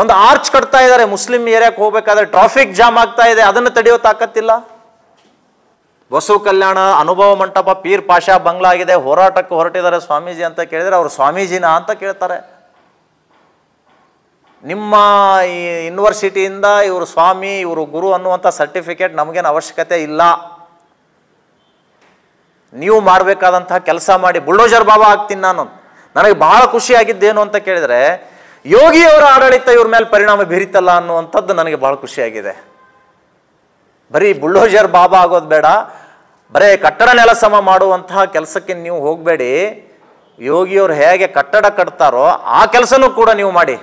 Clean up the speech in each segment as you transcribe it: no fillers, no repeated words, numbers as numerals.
ಒಂದು ಆರ್ಚ್ ಕಟ್ತಾ ಇದ್ದಾರೆ, ಮುಸ್ಲಿಂ ಏರಿಯಾಕ್ಕೆ ಹೋಗ್ಬೇಕಾದ್ರೆ ಟ್ರಾಫಿಕ್ ಜಾಮ್ ಆಗ್ತಾ ಇದೆ, ಅದನ್ನು ತಡೆಯೋ ತಾಕತ್ತಿಲ್ಲ. ಬಸವ ಕಲ್ಯಾಣ ಅನುಭವ ಮಂಟಪ ಪೀರ್ ಪಾಷಾ ಬಂಗ್ಲಾ ಆಗಿದೆ, ಹೋರಾಟಕ್ಕೆ ಹೊರಟಿದ್ದಾರೆ ಸ್ವಾಮೀಜಿ ಅಂತ ಕೇಳಿದರೆ ಅವರು ಸ್ವಾಮೀಜಿನ ಅಂತ ಕೇಳ್ತಾರೆ. ನಿಮ್ಮ ಈ ಯೂನಿವರ್ಸಿಟಿಯಿಂದ ಇವರು ಸ್ವಾಮಿ ಇವರು ಗುರು ಅನ್ನುವಂಥ ಸರ್ಟಿಫಿಕೇಟ್ ನಮಗೇನು ಅವಶ್ಯಕತೆ ಇಲ್ಲ. ನೀವು ಮಾಡಬೇಕಾದಂತಹ ಕೆಲಸ ಮಾಡಿ. ಬುಲ್ಡೋಜರ್ ಬಾಬಾ ಆಗ್ತೀನಿ ನಾನು. ನನಗೆ ಬಹಳ ಖುಷಿಯಾಗಿದ್ದೇನು ಅಂತ ಕೇಳಿದರೆ ಯೋಗಿಯವರ ಆಡಳಿತ ಇವ್ರ ಮೇಲೆ ಪರಿಣಾಮ ಬೀರಿತಲ್ಲ ಅನ್ನುವಂಥದ್ದು ನನಗೆ ಬಹಳ ಖುಷಿಯಾಗಿದೆ. ಬರೀ ಬುಲ್ಡೋಜರ್ ಬಾಬಾ ಆಗೋದು ಬೇಡ, ಬರೀ ಕಟ್ಟಡ ನೆಲಸಮ ಮಾಡುವಂತಹ ಕೆಲಸಕ್ಕೆ ನೀವು ಹೋಗಬೇಡಿ. ಯೋಗಿಯವರು ಹೇಗೆ ಕಟ್ಟಡ ಕಟ್ತಾರೋ ಆ ಕೆಲಸನೂ ಕೂಡ ನೀವು ಮಾಡಿ.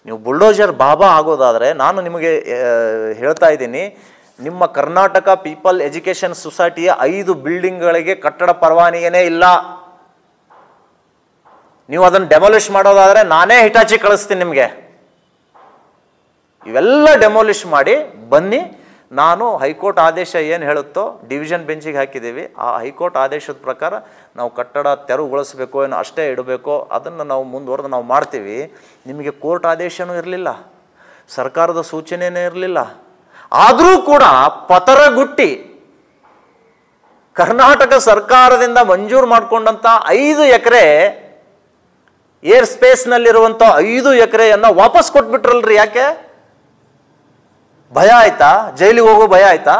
ನೀವು ಬುಲ್ಡೋಜರ್ ಬಾಬಾ ಆಗೋದಾದರೆ ನಾನು ನಿಮಗೆ ಹೇಳ್ತಾ ಇದ್ದೀನಿ, ನಿಮ್ಮ ಕರ್ನಾಟಕ ಪೀಪಲ್ ಎಜುಕೇಷನ್ ಸೊಸೈಟಿಯ 5 ಬಿಲ್ಡಿಂಗ್ಗಳಿಗೆ ಕಟ್ಟಡ ಪರವಾನಗಿಯೇ ಇಲ್ಲ. ನೀವು ಅದನ್ನು ಡೆಮೊಲಿಷ್ ಮಾಡೋದಾದರೆ ನಾನೇ ಹಿಟಾಚಿ ಕಳಿಸ್ತೀನಿ ನಿಮಗೆ. ಇವೆಲ್ಲ ಡೆಮೊಲಿಷ್ ಮಾಡಿ ಬನ್ನಿ. ನಾನು ಹೈಕೋರ್ಟ್ ಆದೇಶ ಏನು ಹೇಳುತ್ತೋ ಡಿವಿಷನ್ ಬೆಂಚಿಗೆ ಹಾಕಿದ್ದೀವಿ. ಆ ಹೈಕೋರ್ಟ್ ಆದೇಶದ ಪ್ರಕಾರ ನಾವು ಕಟ್ಟಡ ತೆರವುಗೊಳಿಸಬೇಕು ಏನೋ ಅಷ್ಟೇ ಇಡಬೇಕೋ ಅದನ್ನು ನಾವು ಮುಂದುವರೆದು ನಾವು ಮಾಡ್ತೀವಿ. ನಿಮಗೆ ಕೋರ್ಟ್ ಆದೇಶನೂ ಇರಲಿಲ್ಲ, ಸರ್ಕಾರದ ಸೂಚನೆಯೇ ಇರಲಿಲ್ಲ. ಆದರೂ ಕೂಡ ಪತರಗುಟ್ಟಿ ಕರ್ನಾಟಕ ಸರ್ಕಾರದಿಂದ ಮಂಜೂರು ಮಾಡಿಕೊಂಡಂಥ 5 ಎಕರೆ ಏರ್ ಸ್ಪೇಸ್ನಲ್ಲಿರುವಂಥ 5 ಎಕರೆಯನ್ನು ವಾಪಸ್ ಕೊಟ್ಬಿಟ್ರಲ್ರಿ. ಯಾಕೆ? ಭಯ ಆಯ್ತಾ? ಜೈಲಿಗೆ ಹೋಗೋ ಭಯ ಆಯ್ತಾ?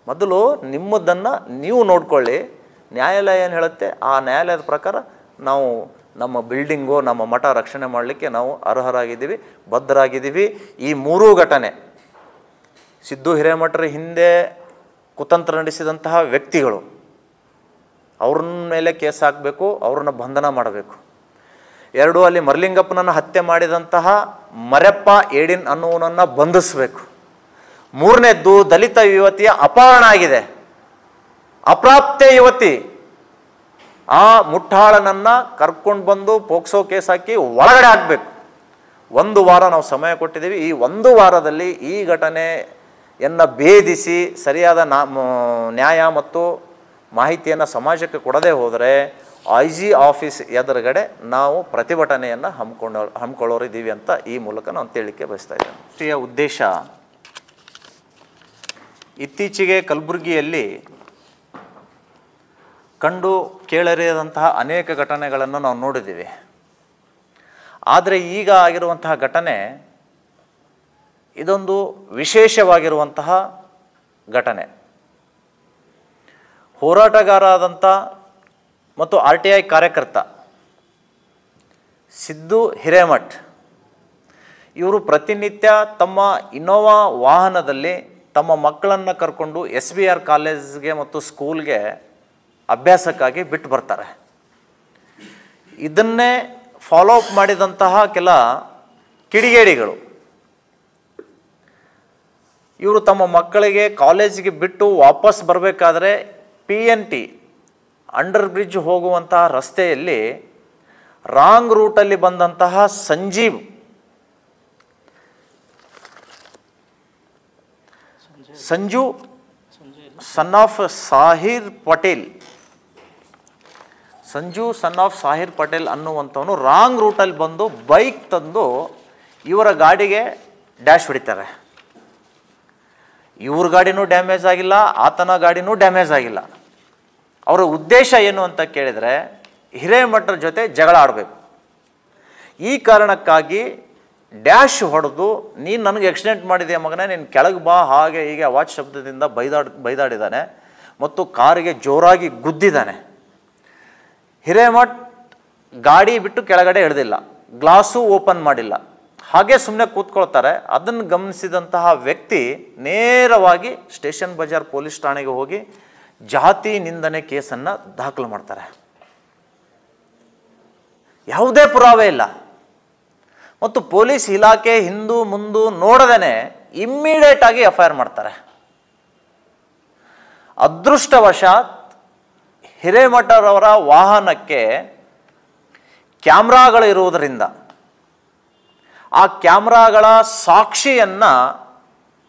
ಮೊದಲು ನಿಮ್ಮದನ್ನು ನೀವು ನೋಡ್ಕೊಳ್ಳಿ. ನ್ಯಾಯಾಲಯ ಏನು ಹೇಳುತ್ತೆ ಆ ನ್ಯಾಯಾಲಯದ ಪ್ರಕಾರ ನಾವು ನಮ್ಮ ಬಿಲ್ಡಿಂಗು ನಮ್ಮ ಮಠ ರಕ್ಷಣೆ ಮಾಡಲಿಕ್ಕೆ ನಾವು ಅರ್ಹರಾಗಿದ್ದೀವಿ, ಬದ್ಧರಾಗಿದ್ದೀವಿ. ಈ 3 ಘಟನೆ ಸಿದ್ದು ಹಿರೇಮಠರ ಹಿಂದೆ ಕುತಂತ್ರ ನಡೆಸಿದಂತಹ ವ್ಯಕ್ತಿಗಳು, ಅವ್ರನ್ನ ಮೇಲೆ ಕೇಸ್ ಹಾಕಬೇಕು, ಅವ್ರನ್ನ ಬಂಧನ ಮಾಡಬೇಕು. 2 ಅಲ್ಲಿ ಮರಲಿಂಗಪ್ಪನನ್ನು ಹತ್ಯೆ ಮಾಡಿದಂತಹ ಮರೆಪ್ಪ ಏಡಿನ್ ಅನ್ನುವನನ್ನು ಬಂಧಿಸಬೇಕು. 3ನೇದ್ದು ದಲಿತ ಯುವತಿಯ ಅಪಹರಣ ಆಗಿದೆ, ಅಪ್ರಾಪ್ತ ಯುವತಿ. ಆ ಮುಟ್ಟಾಳನನ್ನು ಕರ್ಕೊಂಡು ಬಂದು ಪೋಕ್ಸೋ ಕೇಸ್ ಹಾಕಿ ಒಳಗಡೆ ಹಾಕಬೇಕು. 1 ವಾರ ನಾವು ಸಮಯ ಕೊಟ್ಟಿದ್ದೀವಿ. ಈ 1 ವಾರದಲ್ಲಿ ಈ ಘಟನೆಯನ್ನು ಭೇದಿಸಿ ಸರಿಯಾದ ನ್ಯಾಯ ಮತ್ತು ಮಾಹಿತಿಯನ್ನು ಸಮಾಜಕ್ಕೆ ಕೊಡದೆ ಹೋದರೆ IG ಆಫೀಸ್ ಎದುರುಗಡೆ ನಾವು ಪ್ರತಿಭಟನೆಯನ್ನು ಹಮ್ಮಿಕೊಳ್ಳೋರಿದ್ದೀವಿ ಅಂತ ಈ ಮೂಲಕ ನಾನು ತಿಳಿಕೆ ಬಯಸ್ತಾ ಇದ್ದೇನೆ. ರಾಷ್ಟ್ರೀಯ ಉದ್ದೇಶ ಇತ್ತೀಚೆಗೆ ಕಲಬುರಗಿಯಲ್ಲಿ ಕಂಡು ಕೇಳರಿಯದಂತಹ ಅನೇಕ ಘಟನೆಗಳನ್ನು ನಾವು ನೋಡಿದ್ದೀವಿ. ಆದರೆ ಈಗ ಆಗಿರುವಂತಹ ಘಟನೆ ಇದೊಂದು ವಿಶೇಷವಾಗಿರುವಂತಹ ಘಟನೆ. ಹೋರಾಟಗಾರ ಆದಂಥ ಮತ್ತು RTI ಕಾರ್ಯಕರ್ತ ಸಿದ್ದು ಹಿರೇಮಠ್ ಇವರು ಪ್ರತಿನಿತ್ಯ ತಮ್ಮ ಇನ್ನೋವಾ ವಾಹನದಲ್ಲಿ ತಮ್ಮ ಮಕ್ಕಳನ್ನು ಕರ್ಕೊಂಡು SBR ಕಾಲೇಜ್ಗೆ ಮತ್ತು ಸ್ಕೂಲ್ಗೆ ಅಭ್ಯಾಸಕ್ಕಾಗಿ ಬಿಟ್ಟು ಬರ್ತಾರೆ. ಇದನ್ನೇ ಫಾಲೋ ಅಪ್ ಮಾಡಿದಂತಹ ಕೆಲ ಕಿಡಿಗೇಡಿಗಳು ಇವರು ತಮ್ಮ ಮಕ್ಕಳಿಗೆ ಕಾಲೇಜಿಗೆ ಬಿಟ್ಟು ವಾಪಸ್ ಬರಬೇಕಾದ್ರೆ PNT ಅಂಡರ್ ಬ್ರಿಡ್ಜ್ ಹೋಗುವಂತಹ ರಸ್ತೆಯಲ್ಲಿ ರಾಂಗ್ ರೂಟಲ್ಲಿ ಬಂದಂತಹ ಸಂಜು ಸನ್ ಆಫ್ ಸಾಹಿರ್ ಪಟೇಲ್ ಅನ್ನುವಂಥವನು ರಾಂಗ್ ರೂಟಲ್ಲಿ ಬಂದು ಬೈಕ್ ತಂದು ಇವರ ಗಾಡಿಗೆ ಡ್ಯಾಶ್ ಹೊಡಿತಾರೆ. ಇವ್ರ ಗಾಡಿನೂ ಡ್ಯಾಮೇಜ್ ಆಗಿಲ್ಲ, ಆತನ ಗಾಡಿನೂ ಡ್ಯಾಮೇಜ್ ಆಗಿಲ್ಲ. ಅವರ ಉದ್ದೇಶ ಏನು ಅಂತ ಕೇಳಿದರೆ ಹಿರೇಮಠರ ಜೊತೆ ಜಗಳ ಆಡಬೇಕು. ಈ ಕಾರಣಕ್ಕಾಗಿ ಡ್ಯಾಶ್ ಹೊಡೆದು ನೀನು ನನಗೆ ಆಕ್ಸಿಡೆಂಟ್ ಮಾಡಿದೆಯಾ ಮಗನೇ, ನೀನು ಕೆಳಗೆ ಬಾ, ಹಾಗೆ ಹೀಗೆ ಅವಾಜ್ ಶಬ್ದದಿಂದ ಬೈದಾಡಿದ್ದಾನೆ ಮತ್ತು ಕಾರಿಗೆ ಜೋರಾಗಿ ಗುದ್ದಿದ್ದಾನೆ. ಹಿರೇಮಠ್ ಗಾಡಿ ಬಿಟ್ಟು ಕೆಳಗಡೆ ಇಳಿದಿಲ್ಲ, ಗ್ಲಾಸು ಓಪನ್ ಮಾಡಿಲ್ಲ, ಹಾಗೆ ಸುಮ್ಮನೆ ಕೂತ್ಕೊಳ್ತಾರೆ. ಅದನ್ನು ಗಮನಿಸಿದಂತಹ ವ್ಯಕ್ತಿ ನೇರವಾಗಿ ಸ್ಟೇಷನ್ ಬಜಾರ್ ಪೊಲೀಸ್ ಠಾಣೆಗೆ ಹೋಗಿ ಜಾತಿ ನಿಂದನೆ ಕೇಸನ್ನು ದಾಖಲು ಮಾಡ್ತಾರೆ. ಯಾವುದೇ ಪುರಾವೆ ಇಲ್ಲ ಮತ್ತು ಪೊಲೀಸ್ ಇಲಾಖೆ ಹಿಂದು ಮುಂದು ನೋಡದೇನೆ ಇಮ್ಮಿಡಿಯೇಟ್ ಆಗಿ FIR ಮಾಡ್ತಾರೆ. ಅದೃಷ್ಟವಶಾತ್ ಹಿರೇಮಠರವರ ವಾಹನಕ್ಕೆ ಕ್ಯಾಮ್ರಾಗಳು ಇರುವುದರಿಂದ ಆ ಕ್ಯಾಮ್ರಾಗಳ ಸಾಕ್ಷಿಯನ್ನು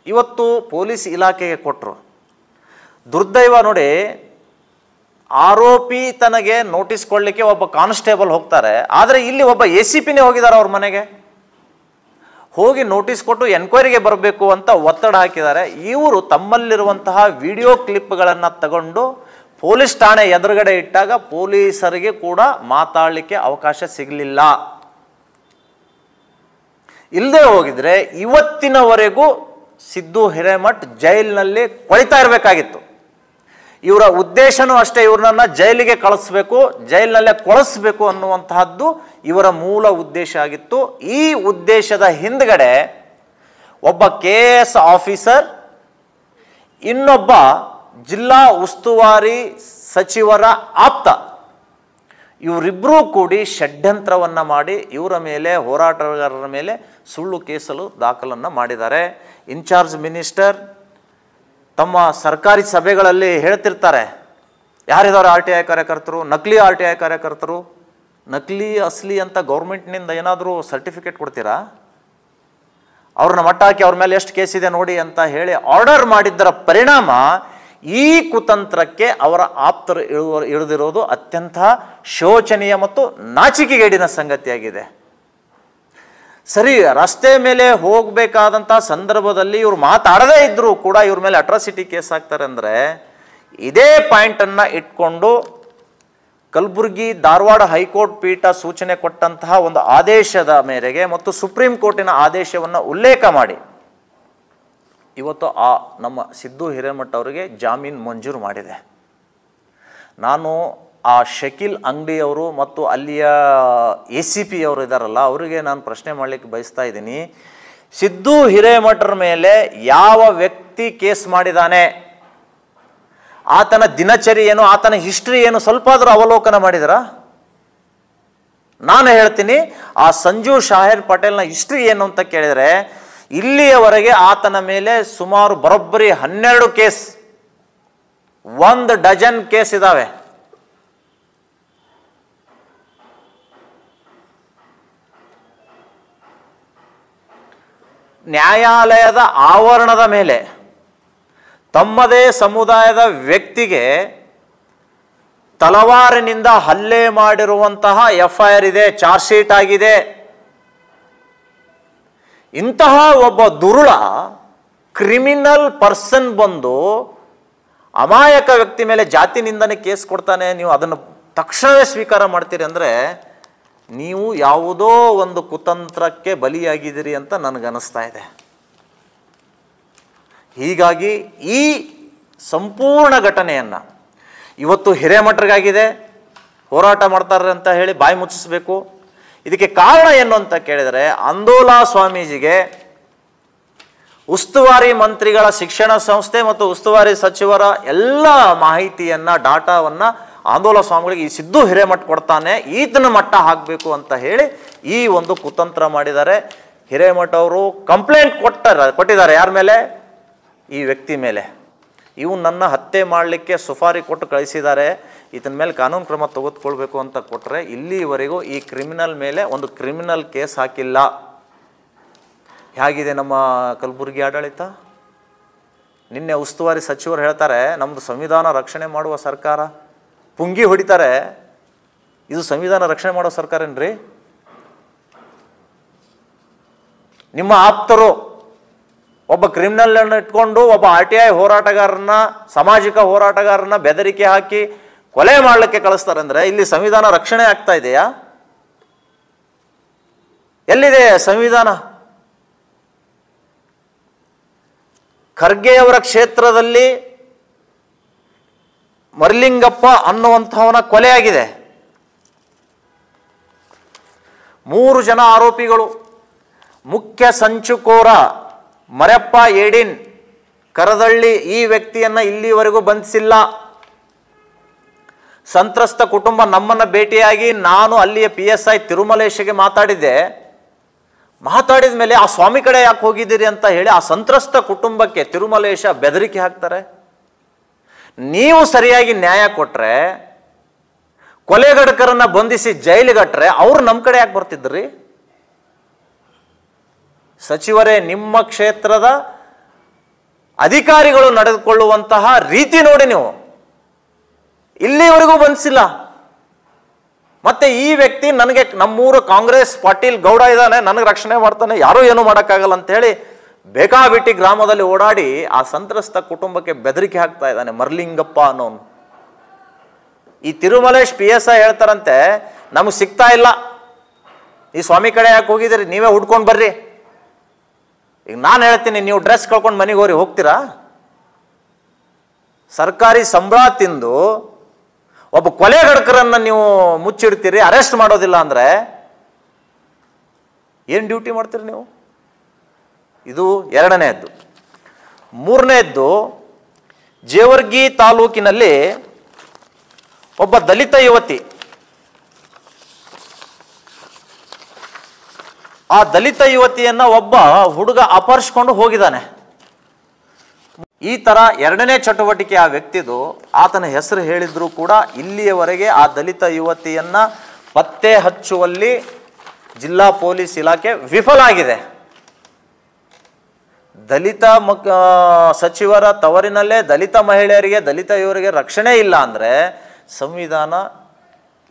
ಇವತ್ತು ಪೊಲೀಸ್ ಇಲಾಖೆಗೆ ಕೊಟ್ಟರು. ದುರ್ದೈವ ನೋಡಿ, ಆರೋಪಿ ತನಗೆ ನೋಟಿಸ್ ಕೊಡಲಿಕ್ಕೆ ಒಬ್ಬ ಕಾನ್ಸ್ಟೇಬಲ್ ಹೋಗ್ತಾರೆ, ಆದರೆ ಇಲ್ಲಿ ಒಬ್ಬ ACPನೇ ಹೋಗಿದ್ದಾರೆ ಅವ್ರ ಮನೆಗೆ, ಹೋಗಿ ನೋಟಿಸ್ ಕೊಟ್ಟು ಎನ್ಕ್ವೈರಿಗೆ ಬರಬೇಕು ಅಂತ ಒತ್ತಡ ಹಾಕಿದ್ದಾರೆ. ಇವರು ತಮ್ಮಲ್ಲಿರುವಂತಹ ವಿಡಿಯೋ ಕ್ಲಿಪ್ಗಳನ್ನು ತಗೊಂಡು ಪೊಲೀಸ್ ಠಾಣೆ ಎದುರುಗಡೆ ಇಟ್ಟಾಗ ಪೊಲೀಸರಿಗೆ ಕೂಡ ಮಾತಾಡಲಿಕ್ಕೆ ಅವಕಾಶ ಸಿಗಲಿಲ್ಲ. ಇಲ್ಲದೆ ಹೋಗಿದ್ರೆ ಇವತ್ತಿನವರೆಗೂ ಸಿದ್ದು ಹಿರೇಮಠ್ ಜೈಲಿನಲ್ಲಿ ಕೊಳಿತಾ ಇರಬೇಕಾಗಿತ್ತು. ಇವರ ಉದ್ದೇಶನೂ ಅಷ್ಟೇ, ಇವ್ರನ್ನ ಜೈಲಿಗೆ ಕಳಿಸ್ಬೇಕು, ಜೈಲಿನಲ್ಲೇ ಕೊಳಿಸ್ಬೇಕು ಅನ್ನುವಂತಹದ್ದು ಇವರ ಮೂಲ ಉದ್ದೇಶ ಆಗಿತ್ತು. ಈ ಉದ್ದೇಶದ ಹಿಂದ್ಗಡೆ ಒಬ್ಬ KS ಆಫೀಸರ್, ಇನ್ನೊಬ್ಬ ಜಿಲ್ಲಾ ಉಸ್ತುವಾರಿ ಸಚಿವರ ಆಪ್ತ, ಇವರಿಬ್ಬರೂ ಕೂಡಿ ಷಡ್ಯಂತ್ರವನ್ನು ಮಾಡಿ ಇವರ ಮೇಲೆ, ಹೋರಾಟಗಾರರ ಮೇಲೆ ಸುಳ್ಳು ಕೇಸಲು ದಾಖಲನ್ನು ಮಾಡಿದ್ದಾರೆ. ಇನ್ಚಾರ್ಜ್ ಮಿನಿಸ್ಟರ್ ತಮ್ಮ ಸರ್ಕಾರಿ ಸಭೆಗಳಲ್ಲಿ ಹೇಳ್ತಿರ್ತಾರೆ, ಯಾರಿದ್ದಾರೆ RTI ಕಾರ್ಯಕರ್ತರು, ನಕಲಿ RTI ಕಾರ್ಯಕರ್ತರು, ನಕಲಿ ಅಸಲಿ ಅಂತ ಗೌರ್ಮೆಂಟ್ನಿಂದ ಏನಾದರೂ ಸರ್ಟಿಫಿಕೇಟ್ ಕೊಡ್ತೀರಾ? ಅವ್ರನ್ನ ಮಟ್ಟ ಹಾಕಿ ಅವ್ರ ಮೇಲೆ ಎಷ್ಟು ಕೇಸ್ ಇದೆ ನೋಡಿ ಅಂತ ಹೇಳಿ ಆರ್ಡರ್ ಮಾಡಿದ್ದರ ಪರಿಣಾಮ ಈ ಕುತಂತ್ರಕ್ಕೆ ಅವರ ಆಪ್ತರು ಇಳಿದಿರೋದು ಅತ್ಯಂತ ಶೋಚನೀಯ ಮತ್ತು ನಾಚಿಕೆಗೇಡಿನ ಸಂಗತಿಯಾಗಿದೆ. ಸರಿ, ರಸ್ತೆ ಮೇಲೆ ಹೋಗಬೇಕಾದಂಥ ಸಂದರ್ಭದಲ್ಲಿ ಇವ್ರು ಮಾತಾಡದೇ ಇದ್ದರೂ ಕೂಡ ಇವ್ರ ಮೇಲೆ ಅಟ್ರಾಸಿಟಿ ಕೇಸ್ ಹಾಕ್ತಾರೆ ಅಂದರೆ, ಇದೇ ಪಾಯಿಂಟನ್ನು ಇಟ್ಕೊಂಡು ಕಲಬುರಗಿ ಧಾರವಾಡ ಹೈಕೋರ್ಟ್ ಪೀಠ ಸೂಚನೆ ಕೊಟ್ಟಂತಹ ಒಂದು ಆದೇಶದ ಮೇರೆಗೆ ಮತ್ತು ಸುಪ್ರೀಂ ಕೋರ್ಟಿನ ಆದೇಶವನ್ನು ಉಲ್ಲೇಖ ಮಾಡಿ ಇವತ್ತು ನಮ್ಮ ಸಿದ್ದು ಹಿರೇಮಠ್ ಅವರಿಗೆ ಜಾಮೀನು ಮಂಜೂರು ಮಾಡಿದೆ. ನಾನು ಆ ಶಕೀಲ್ ಅಂಗಡಿಯವರು ಮತ್ತು ಅಲ್ಲಿಯ ACP ಅವರು ಇದ್ದಾರಲ್ಲ, ಅವರಿಗೆ ನಾನು ಪ್ರಶ್ನೆ ಮಾಡಲಿಕ್ಕೆ ಬಯಸ್ತಾ ಇದ್ದೀನಿ. ಸಿದ್ದು ಹಿರೇಮಠರ ಮೇಲೆ ಯಾವ ವ್ಯಕ್ತಿ ಕೇಸ್ ಮಾಡಿದ್ದಾನೆ, ಆತನ ದಿನಚರಿ ಏನು, ಆತನ ಹಿಸ್ಟ್ರಿ ಏನು, ಸ್ವಲ್ಪ ಆದರೂ ಅವಲೋಕನ ಮಾಡಿದರಾ? ನಾನು ಹೇಳ್ತೀನಿ, ಆ ಸಂಜು ಶಾಹಿರ್ ಪಟೇಲ್ನ ಹಿಸ್ಟ್ರಿ ಏನು ಅಂತ ಕೇಳಿದರೆ, ಇಲ್ಲಿಯವರೆಗೆ ಆತನ ಮೇಲೆ ಸುಮಾರು ಬರೋಬ್ಬರಿ 12 ಕೇಸ್, 1 ಡಜನ್ ಕೇಸ್ ಇದ್ದಾವೆ. ನ್ಯಾಯಾಲಯದ ಆವರಣದ ಮೇಲೆ ತಮ್ಮದೇ ಸಮುದಾಯದ ವ್ಯಕ್ತಿಗೆ ತಲವಾರಿನಿಂದ ಹಲ್ಲೆ ಮಾಡಿರುವಂತಹ FIR ಇದೆ, ಚಾರ್ಜ್ ಶೀಟ್ ಆಗಿದೆ. ಇಂತಹ ಒಬ್ಬ ದುರುಳ ಕ್ರಿಮಿನಲ್ ಪರ್ಸನ್ ಬಂದು ಅಮಾಯಕ ವ್ಯಕ್ತಿ ಮೇಲೆ ಜಾತಿ ನಿಂದನೆ ಕೇಸ್ ಕೊಡ್ತಾನೆ, ನೀವು ಅದನ್ನು ತಕ್ಷಣವೇ ಸ್ವೀಕಾರ ಮಾಡ್ತೀರಿ ಅಂದರೆ ನೀವು ಯಾವುದೋ ಒಂದು ಕುತಂತ್ರಕ್ಕೆ ಬಲಿಯಾಗಿದ್ದೀರಿ ಅಂತ ನನಗನ್ನಿಸ್ತಾ ಇದೆ. ಹೀಗಾಗಿ ಈ ಸಂಪೂರ್ಣ ಘಟನೆಯನ್ನು ಇವತ್ತು ಹಿರೇಮಠರಿಗಾಗಿದೆ, ಹೋರಾಟ ಮಾಡ್ತಾರೆ ಅಂತ ಹೇಳಿ ಬಾಯಿ ಮುಚ್ಚಿಸ್ಬೇಕು. ಇದಕ್ಕೆ ಕಾರಣ ಏನು ಅಂತ ಕೇಳಿದರೆ, ಅಂದೋಲಾ ಸ್ವಾಮೀಜಿಗೆ ಉಸ್ತುವಾರಿ ಮಂತ್ರಿಗಳ ಶಿಕ್ಷಣ ಸಂಸ್ಥೆ ಮತ್ತು ಉಸ್ತುವಾರಿ ಸಚಿವರ ಎಲ್ಲ ಮಾಹಿತಿಯನ್ನು, ಡಾಟಾವನ್ನು ಆಂದೋಲನ ಸ್ವಾಮಿಗಳಿಗೆ ಈ ಸಿದ್ದು ಹಿರೇಮಠ್ ಕೊಡ್ತಾನೆ, ಈತನ ಮಟ್ಟ ಹಾಕಬೇಕು ಅಂತ ಹೇಳಿ ಈ ಒಂದು ಕುತಂತ್ರ ಮಾಡಿದ್ದಾರೆ. ಹಿರೇಮಠ್ ಅವರು ಕಂಪ್ಲೇಂಟ್ ಕೊಟ್ಟಿದ್ದಾರೆ. ಯಾರ ಮೇಲೆ? ಈ ವ್ಯಕ್ತಿ ಮೇಲೆ. ಇವು ನನ್ನ ಹತ್ಯೆ ಮಾಡಲಿಕ್ಕೆ ಸುಫಾರಿ ಕೊಟ್ಟು ಕಳಿಸಿದ್ದಾರೆ, ಈತನ ಮೇಲೆ ಕಾನೂನು ಕ್ರಮ ತೆಗೆದುಕೊಳ್ಬೇಕು ಅಂತ ಕೊಟ್ಟರೆ ಇಲ್ಲಿವರೆಗೂ ಈ ಕ್ರಿಮಿನಲ್ ಮೇಲೆ ಒಂದು ಕ್ರಿಮಿನಲ್ ಕೇಸ್ ಹಾಕಿಲ್ಲ. ಹೇಗಿದೆ ನಮ್ಮ ಕಲಬುರಗಿ ಆಡಳಿತ? ನಿನ್ನೆ ಉಸ್ತುವಾರಿ ಸಚಿವರು ಹೇಳ್ತಾರೆ, ನಮ್ಮದು ಸಂವಿಧಾನ ರಕ್ಷಣೆ ಮಾಡುವ ಸರ್ಕಾರ. ಪುಂಗಿ ಹೊಡಿತಾರೆ. ಇದು ಸಂವಿಧಾನ ರಕ್ಷಣೆ ಮಾಡೋ ಸರ್ಕಾರ ಏನ್ರಿ? ನಿಮ್ಮ ಆಪ್ತರು ಒಬ್ಬ ಕ್ರಿಮಿನಲ್ ಅನ್ನು ಇಟ್ಕೊಂಡು ಒಬ್ಬ RTI ಹೋರಾಟಗಾರನ, ಸಾಮಾಜಿಕ ಹೋರಾಟಗಾರನ ಬೆದರಿಕೆ ಹಾಕಿ ಕೊಲೆ ಮಾಡಲಿಕ್ಕೆ ಕಳಿಸ್ತಾರೆ ಅಂದರೆ ಇಲ್ಲಿ ಸಂವಿಧಾನ ರಕ್ಷಣೆ ಆಗ್ತಾ ಇದೆಯಾ? ಎಲ್ಲಿದೆ ಸಂವಿಧಾನ? ಖರ್ಗೆಯವರ ಕ್ಷೇತ್ರದಲ್ಲಿ ಮರ್ಲಿಂಗಪ್ಪ ಅನ್ನುವಂಥವನ ಕೊಲೆಯಾಗಿದೆ. 3 ಜನ ಆರೋಪಿಗಳು. ಮುಖ್ಯ ಸಂಚುಕೋರ ಮರೆಪ್ಪ ಏಡಿನ್ ಕರದಳ್ಳಿ ಈ ವ್ಯಕ್ತಿಯನ್ನು ಇಲ್ಲಿವರೆಗೂ ಬಂಧಿಸಿಲ್ಲ. ಸಂತ್ರಸ್ತ ಕುಟುಂಬ ನಮ್ಮನ್ನು ಭೇಟಿಯಾಗಿ ನಾನು ಅಲ್ಲಿಯ PSI ತಿರುಮಲೇಶಗೆ ಮಾತಾಡಿದ್ದೆ. ಮಾತಾಡಿದ ಮೇಲೆ ಆ ಸ್ವಾಮಿ ಕಡೆ ಯಾಕೆ ಹೋಗಿದ್ದೀರಿ ಅಂತ ಹೇಳಿ ಆ ಸಂತ್ರಸ್ತ ಕುಟುಂಬಕ್ಕೆ ತಿರುಮಲೇಶ ಬೆದರಿಕೆ ಹಾಕ್ತಾರೆ. ನೀವು ಸರಿಯಾಗಿ ನ್ಯಾಯ ಕೊಟ್ರೆ, ಕೊಲೆಗಡಕರನ್ನ ಬಂಧಿಸಿ ಜೈಲಿಗಟ್ರೆ ಅವ್ರು ನಮ್ಮ ಕಡೆ ಯಾಕೆ ಬರ್ತಿದ್ರಿ? ಸಚಿವರೇ, ನಿಮ್ಮ ಕ್ಷೇತ್ರದ ಅಧಿಕಾರಿಗಳು ನಡೆದುಕೊಳ್ಳುವಂತಹ ರೀತಿ ನೋಡಿ ನೀವು. ಇಲ್ಲಿವರೆಗೂ ಬಂಧಿಸಿಲ್ಲ. ಮತ್ತೆ ಈ ವ್ಯಕ್ತಿ ನನಗೆ ನಮ್ಮೂರು ಕಾಂಗ್ರೆಸ್ ಪಾಟೀಲ್ ಗೌಡ ಇದ್ದಾನೆ, ನನಗೆ ರಕ್ಷಣೆ ಮಾಡ್ತಾನೆ, ಯಾರೂ ಏನೂ ಮಾಡೋಕ್ಕಾಗಲ್ಲ ಅಂತೇಳಿ ಬೇಕಾಬಿಟ್ಟಿ ಗ್ರಾಮದಲ್ಲಿ ಓಡಾಡಿ ಆ ಸಂತ್ರಸ್ತ ಕುಟುಂಬಕ್ಕೆ ಬೆದರಿಕೆ ಹಾಕ್ತಾ ಇದ್ದಾನೆ ಮರ್ಲಿಂಗಪ್ಪ ಅನ್ನೋನು. ಈ ತಿರುಮಲೇಶ್ PSI ಹೇಳ್ತಾರಂತೆ, ನಮಗೆ ಸಿಗ್ತಾ ಇಲ್ಲ, ಈ ಸ್ವಾಮಿ ಕಡೆ ಯಾಕೆ ಹೋಗಿದ್ದೀರಿ, ನೀವೇ ಹುಡ್ಕೊಂಡು ಬರ್ರಿ. ಈಗ ನಾನು ಹೇಳ್ತೀನಿ, ನೀವು ಡ್ರೆಸ್ ಕಳ್ಕೊಂಡು ಮನೆಗೆ ಹೋಗ್ತೀರಾ? ಸರ್ಕಾರಿ ಸಂಬಳ ತಿಂದು ಒಬ್ಬ ಕೊಲೆಗಡಕರನ್ನು ನೀವು ಮುಚ್ಚಿಡ್ತೀರಿ, ಅರೆಸ್ಟ್ ಮಾಡೋದಿಲ್ಲ ಅಂದರೆ ಏನು ಡ್ಯೂಟಿ ಮಾಡ್ತೀರಿ ನೀವು? ಇದು ಎರಡನೇದ್ದು. ಮೂರನೇದ್ದು, ಜೇವರ್ಗಿ ತಾಲೂಕಿನಲ್ಲಿ ಒಬ್ಬ ದಲಿತ ಯುವತಿ, ಆ ದಲಿತ ಯುವತಿಯನ್ನು ಒಬ್ಬ ಹುಡುಗ ಅಪಹರಿಸ್ಕೊಂಡು ಹೋಗಿದ್ದಾನೆ. ಈ ಥರ ಎರಡನೇ ಚಟುವಟಿಕೆ ಆ ವ್ಯಕ್ತಿದು. ಆತನ ಹೆಸರು ಹೇಳಿದ್ರು ಕೂಡ ಇಲ್ಲಿಯವರೆಗೆ ಆ ದಲಿತ ಯುವತಿಯನ್ನು ಪತ್ತೆ ಹಚ್ಚುವಲ್ಲಿ ಜಿಲ್ಲಾ ಪೊಲೀಸ್ ಇಲಾಖೆ ವಿಫಲ ಆಗಿದೆ. ದಲಿತ ಸಚಿವರ ತವರಿನಲ್ಲೇ ದಲಿತ ಮಹಿಳೆಯರಿಗೆ, ದಲಿತ ಇವರಿಗೆ ರಕ್ಷಣೆ ಇಲ್ಲ ಅಂದರೆ ಸಂವಿಧಾನ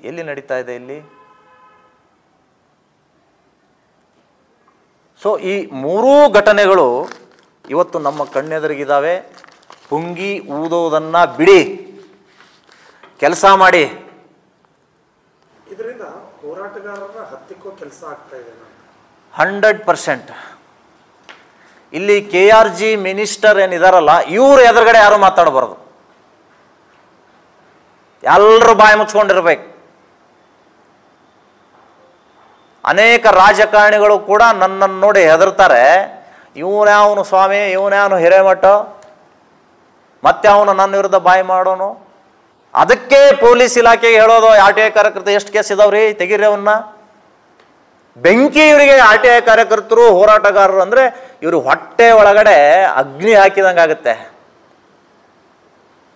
ಎಲ್ಲಿ ನಡೀತಾ ಇದೆ ಇಲ್ಲಿ? ಸೊ ಈ ಮೂರೂ ಘಟನೆಗಳು ಇವತ್ತು ನಮ್ಮ ಕಣ್ಣೆದುರಿಗಿದ್ದಾವೆ. ಪುಂಗಿ ಊದೋದನ್ನು ಬಿಡಿ, ಕೆಲಸ ಮಾಡಿ. ಇದರಿಂದ ಹೋರಾಟಗಾರರ ಹತ್ತಿಕ್ಕೋ ಕೆಲಸ ಆಗ್ತಾ ಇದೆ 100%. ಇಲ್ಲಿ KRG ಮಿನಿಸ್ಟರ್ ಏನಿದಾರಲ್ಲ, ಇವರು ಎದುರುಗಡೆ ಯಾರು ಮಾತಾಡಬಾರ್ದು, ಎಲ್ಲರೂ ಬಾಯಿ ಮುಚ್ಕೊಂಡಿರ್ಬೇಕು. ಅನೇಕ ರಾಜಕಾರಣಿಗಳು ಕೂಡ ನನ್ನನ್ನು ನೋಡಿ ಹೆದರ್ತಾರೆ, ಇವನ್ಯಾವನು ಸ್ವಾಮಿ, ಇವನ್ಯಾವನು ಹಿರೇಮಠ, ಮತ್ತೆ ಅವನು ನನ್ನ ವಿರುದ್ಧ ಬಾಯಿ ಮಾಡೋನು. ಅದಕ್ಕೆ ಪೊಲೀಸ್ ಇಲಾಖೆಗೆ ಹೇಳೋದು, RTI ಕಾರ್ಯಕರ್ತ ಎಷ್ಟು ಕೇಸ್ ಇದಾವ್ರಿ, ತೆಗೀರಿ ಅವನ್ನ. ಬೆಂಕಿ ಇವರಿಗೆ RTI ಕಾರ್ಯಕರ್ತರು, ಹೋರಾಟಗಾರರು ಅಂದರೆ ಇವರು ಹೊಟ್ಟೆ ಒಳಗಡೆ ಅಗ್ನಿ ಹಾಕಿದಂಗೆ ಆಗುತ್ತೆ.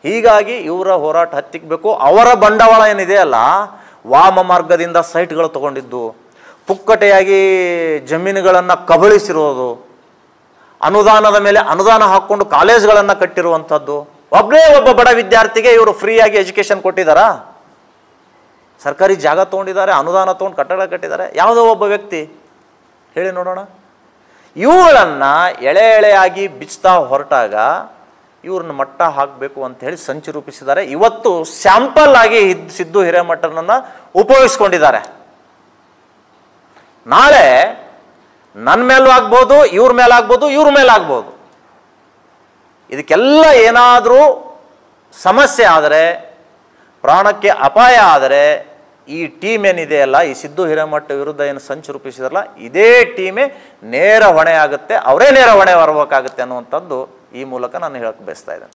ಹೀಗಾಗಿ ಇವರ ಹೋರಾಟ ಹತ್ತಿಕ್ಕಬೇಕು. ಅವರ ಬಂಡವಾಳ ಏನಿದೆಯಲ್ಲ, ವಾಮ ಮಾರ್ಗದಿಂದ ಸೈಟ್ಗಳು ತಗೊಂಡಿದ್ದು, ಪುಕ್ಕಟೆಯಾಗಿ ಜಮೀನುಗಳನ್ನು ಕಬಳಿಸಿರೋದು, ಅನುದಾನದ ಮೇಲೆ ಅನುದಾನ ಹಾಕ್ಕೊಂಡು ಕಾಲೇಜ್ಗಳನ್ನು ಕಟ್ಟಿರುವಂಥದ್ದು. ಒಬ್ಬನೇ ಒಬ್ಬ ಬಡ ವಿದ್ಯಾರ್ಥಿಗೆ ಇವರು ಫ್ರೀಯಾಗಿ ಎಜುಕೇಷನ್ ಕೊಟ್ಟಿದ್ದಾರಾ? ಸರ್ಕಾರಿ ಜಾಗ ತೊಗೊಂಡಿದ್ದಾರೆ, ಅನುದಾನ ತೊಗೊಂಡು ಕಟ್ಟಡ ಕಟ್ಟಿದ್ದಾರೆ. ಯಾವುದೋ ಒಬ್ಬ ವ್ಯಕ್ತಿ ಹೇಳಿ ನೋಡೋಣ. ಇವುಗಳನ್ನು ಎಳೆ ಎಳೆಯಾಗಿ ಬಿಚ್ತಾ ಹೊರಟಾಗ ಇವ್ರನ್ನ ಮಟ್ಟ ಹಾಕಬೇಕು ಅಂತ ಹೇಳಿ ಸಂಚು ರೂಪಿಸಿದ್ದಾರೆ. ಇವತ್ತು ಸ್ಯಾಂಪಲ್ ಆಗಿ ಸಿದ್ದು ಹಿರೇಮಠನನ್ನು ಉಪಯೋಗಿಸ್ಕೊಂಡಿದ್ದಾರೆ. ನಾಳೆ ನನ್ನ ಮೇಲೂ ಆಗ್ಬೋದು, ಇವ್ರ ಮೇಲಾಗ್ಬೋದು, ಇವ್ರ ಮೇಲಾಗ್ಬೋದು. ಇದಕ್ಕೆಲ್ಲ ಏನಾದರೂ ಸಮಸ್ಯೆ ಆದರೆ, ಪ್ರಾಣಕ್ಕೆ ಅಪಾಯ ಆದರೆ, ಈ ಟೀಮ್ ಏನಿದೆಯಲ್ಲ, ಈ ಸಿದ್ದು ಹಿರೇಮಠ ವಿರುದ್ಧ ಏನು ಸಂಚು ರೂಪಿಸಿದಾರಲ್ಲ, ಇದೇ ಟೀಮೇ ನೇರ ಹೊಣೆ ಆಗುತ್ತೆ, ಅವರೇ ನೇರ ಹೊಣೆ ಬರಬೇಕಾಗುತ್ತೆ ಅನ್ನುವಂಥದ್ದು ಈ ಮೂಲಕ ನಾನು ಹೇಳಕ್ಕೆ ಬಯಸ್ತಾ ಇದ್ದೇನೆ.